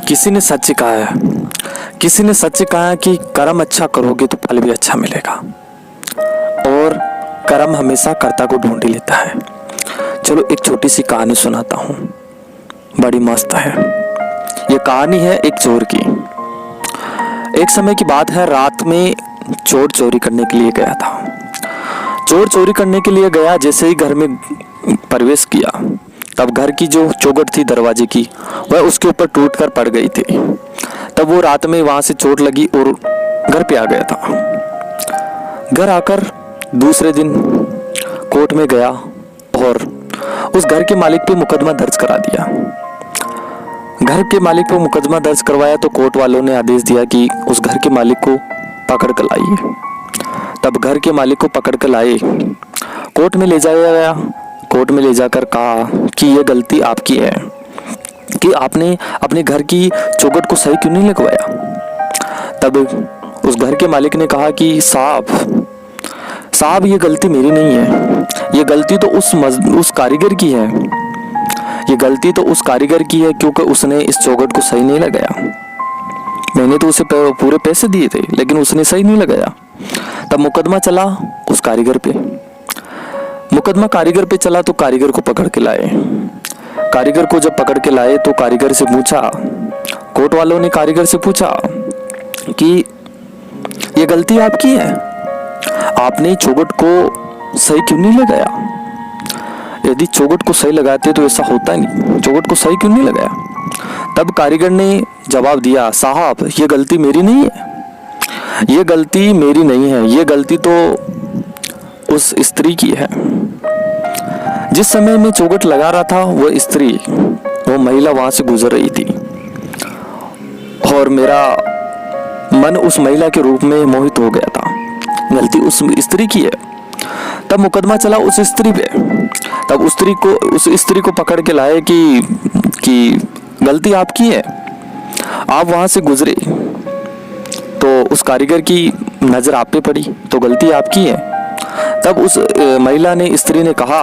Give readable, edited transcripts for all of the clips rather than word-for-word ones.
किसी ने सच कहा है, किसी ने सच कहा है कि कर्म अच्छा करोगे तो फल भी अच्छा मिलेगा, और कर्म हमेशा कर्ता को ढूंढ ही लेता है। चलो एक छोटी सी कहानी सुनाता हूँ, बड़ी मस्त है। ये कहानी है एक चोर की। एक समय की बात है, रात में चोर चोरी करने के लिए गया था। चोर चोरी करने के लिए गया, जैसे ही घर में प्रवेश किया तब घर की जो चौखट थी दरवाजे की, वह उसके ऊपर टूटकर पड़ गई थी। तब वो रात में वहां से चोट लगी और घर पे आ गया था। घर आकर दूसरे दिन कोर्ट में गया और उस घर के मालिक पे मुकदमा दर्ज करा दिया। घर के मालिक पे मुकदमा दर्ज करवाया तो कोर्ट वालों ने आदेश दिया कि उस घर के मालिक को पकड़ कर लाइए। तब घर के मालिक को पकड़ कर लाए, कोर्ट में ले जाया गया। कोर्ट में ले जाकर कहा कि ये गलती आपकी है कि आपने अपने घर की चौखट को सही क्यों नहीं लगवाया। तब उस घर के मालिक ने कहा कि साहब ये गलती मेरी नहीं है, ये गलती तो उस कारीगर की है। ये गलती तो उस कारीगर की है क्योंकि उसने इस चौखट को सही नहीं लगाया। मैंने तो उसे पूरे पैसे दिए थे लेकिन उसने सही नहीं लगाया। तब मुकदमा चला उस कारीगर पे। मुकदमा कारीगर पे चला तो कारीगर को पकड़ के लाए। कारीगर को जब पकड़ के लाए तो कारीगर से पूछा, कोर्ट वालों ने कारीगर से पूछा कि ये गलती आपकी है, आपने चौखट को सही क्यों नहीं लगाया। यदि चौखट को सही लगाते तो ऐसा होता नहीं, चौखट को सही क्यों नहीं लगाया। तब कारीगर ने जवाब दिया, साहब ये गलती मेरी नहीं है, ये गलती मेरी नहीं है, ये गलती तो उस स्त्री की है। जिस समय मैं चौखट लगा रहा था वो महिला वहां से गुजर रही थी और मेरा मन उस महिला के रूप में मोहित हो गया था। गलती उस स्त्री की है। तब मुकदमा चला उस स्त्री पे। तब उस स्त्री को पकड़ के लाए कि गलती आपकी है, आप वहां से गुजरे तो उस कारीगर की नजर आप पे पड़ी तो गलती आपकी है। तब उस महिला ने, स्त्री ने कहा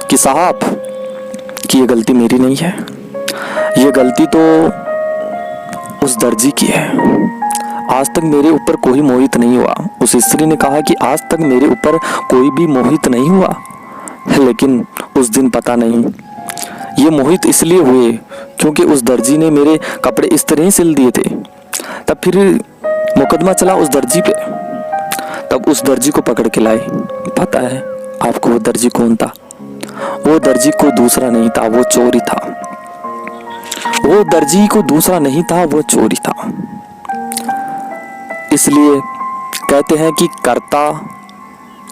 कि साहब कि ये गलती मेरी नहीं है, ये गलती तो उस दर्जी की है। आज तक मेरे ऊपर कोई मोहित नहीं हुआ। उस स्त्री ने कहा कि आज तक मेरे ऊपर कोई भी मोहित नहीं हुआ, लेकिन उस दिन पता नहीं ये मोहित इसलिए हुए क्योंकि उस दर्जी ने मेरे कपड़े इस तरह ही सिल दिए थे। तब फिर मुकदमा चला उस दर्जी पे। तब उस दर्जी को पकड़ के लाए। पता है आपको वो दर्जी कौन था? वो दर्जी को दूसरा नहीं था, वो चोरी था। वो दर्जी को दूसरा नहीं था, वो चोरी था। इसलिए कहते हैं कि कर्ता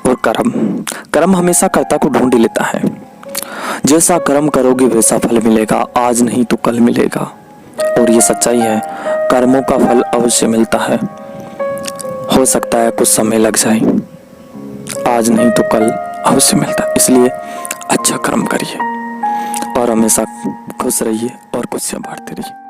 और कर्म हमेशा कर्ता को ढूंढ लेता है। जैसा कर्म करोगे वैसा फल मिलेगा, आज नहीं तो कल मिलेगा। और ये सच्चाई है, कर्मों का फल अवश्य मिलता है। हो सकता है कुछ समय लग जाए, आज नहीं तो कल अवश्य मिलता है। इसलिए अच्छा कर्म करिए और हमेशा खुश रहिए और खुशियां बांटते रहिए।